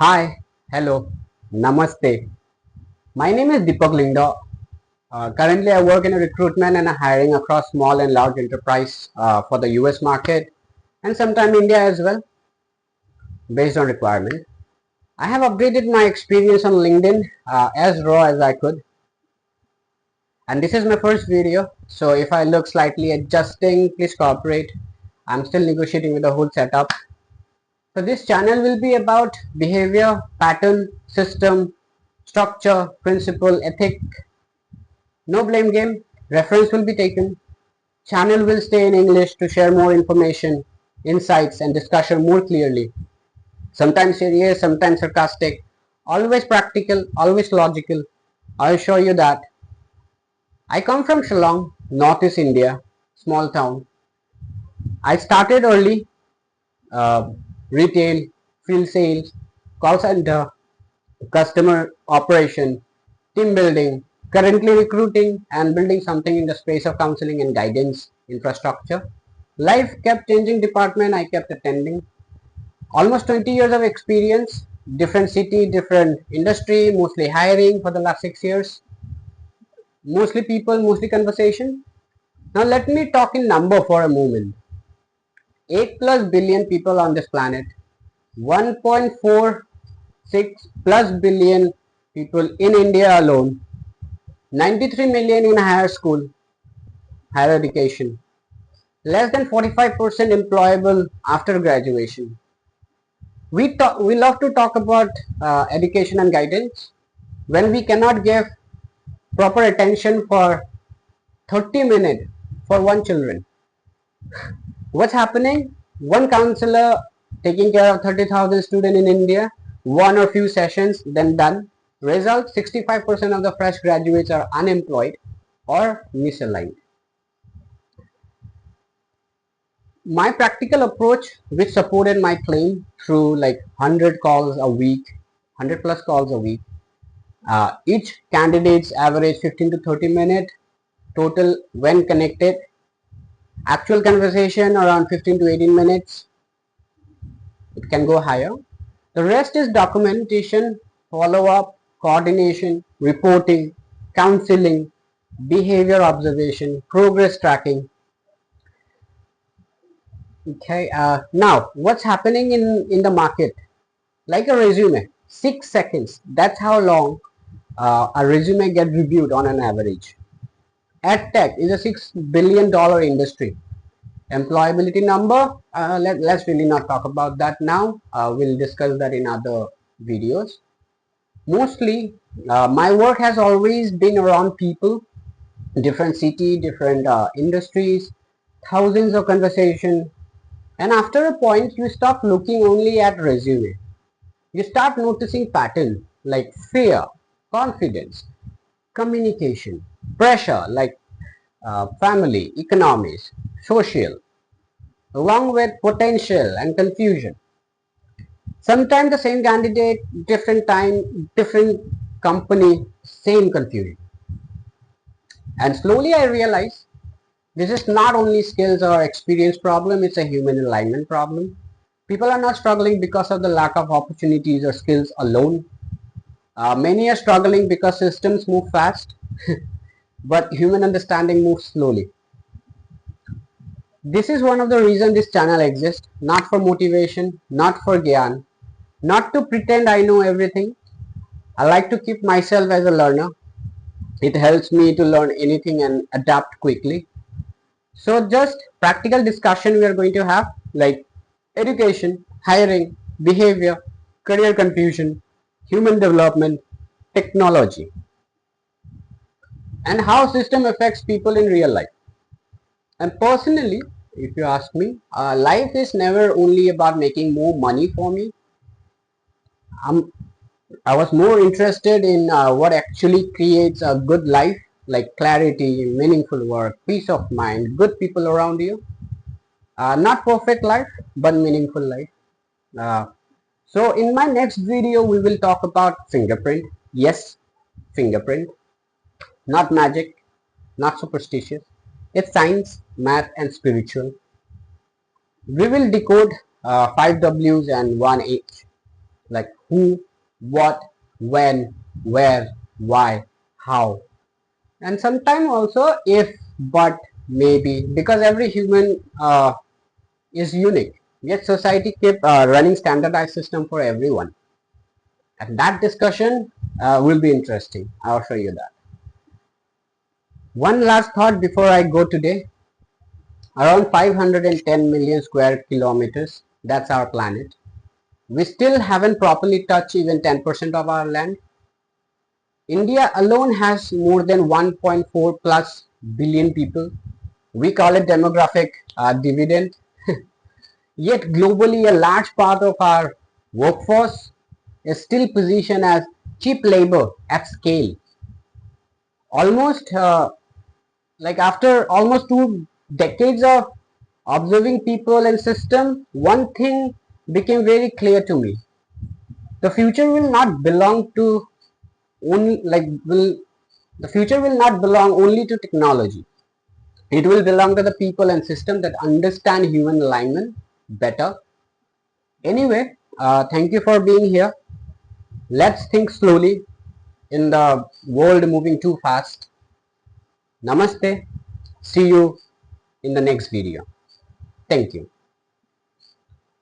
Hi, hello, namaste. My name is Deepak Lingda. Currently, I work in a recruitment and a hiring across small and large enterprise for the US market and sometime India as well, based on requirement. I have upgraded my experience on LinkedIn as raw as I could, and this is my first video. So if I look slightly adjusting, please cooperate. I'm still negotiating with the whole setup. So this channel will be about behavior, pattern, system, structure, principle, ethic. No blame game. Reference will be taken. Channel will stay in English to share more information, insights and discussion more clearly. Sometimes serious, sometimes sarcastic. Always practical, always logical. I'll show you that. I come from Shillong, Northeast India, small town. I started early, uh, retail, field sales, call center, customer operation, team building, currently recruiting and building something in the space of counseling and guidance infrastructure. Life kept changing department, I kept attending. Almost 20 years of experience, different city, different industry, mostly hiring for the last 6 years, mostly people, mostly conversation. Now let me talk in number for a moment. 8 plus billion people on this planet, 1.46 plus billion people in India alone, 93 million in higher school, higher education, less than 45% employable after graduation. We love to talk about education and guidance when we cannot give proper attention for 30 minutes for one children. What's happening? One counselor taking care of 30,000 students in India, one or few sessions, then done. Result, 65% of the fresh graduates are unemployed or misaligned. My practical approach, which supported my claim through like 100 calls a week, 100 plus calls a week. Each candidate's average 15 to 30 minutes total when connected. Actual conversation around 15 to 18 minutes. It can go higher. The rest is documentation, follow-up, coordination, reporting, counseling, behavior observation, progress tracking. Okay, now what's happening in the market? Like a resume, 6 seconds. That's how long a resume get reviewed on an average. EdTech is a $6 billion industry. Employability number, let's really not talk about that now. We'll discuss that in other videos. Mostly, my work has always been around people, different city, different industries, thousands of conversation. And after a point, you stop looking only at resume. You start noticing pattern like fear, confidence, communication, pressure like family, economics, social, along with potential and confusion. Sometimes the same candidate, different time, different company, same confusion. And slowly I realized this is not only skills or experience problem, it's a human alignment problem. People are not struggling because of the lack of opportunities or skills alone. Many are struggling because systems move fast, but human understanding moves slowly. This is one of the reasons this channel exists, not for motivation, not for gyan, not to pretend I know everything. I like to keep myself as a learner. It helps me to learn anything and adapt quickly. So just practical discussion we are going to have like education, hiring, behavior, career confusion, human development, technology, and how system affects people in real life. And personally, if you ask me, life is never only about making more money for me. I'm I was more interested in what actually creates a good life, like clarity, meaningful work, peace of mind, good people around you. Not perfect life, but meaningful life. Uh, so in my next video, we will talk about fingerprint. Yes, fingerprint. Not magic, not superstitious. It's science, math, and spiritual. We will decode 5 W's and 1 H. like who, what, when, where, why, how, and sometimes also if, but, maybe, because every human is unique. Yet society keep running standardized system for everyone, and that discussion will be interesting. I'll show you that. One last thought before I go today. Around 510 million square kilometers, that's our planet. We still haven't properly touched even 10% of our land. India alone has more than 1.4 plus billion people. We call it demographic dividend. Yet globally, a large part of our workforce is still positioned as cheap labor at scale. Almost like after almost 2 decades of observing people and system, one thing became very clear to me. The future will not belong to only like will the future will not belong only to technology. It will belong to the people and system that understand human alignment better. Anyway, thank you for being here. Let's think slowly in the world moving too fast. Namaste. See you in the next video. Thank you.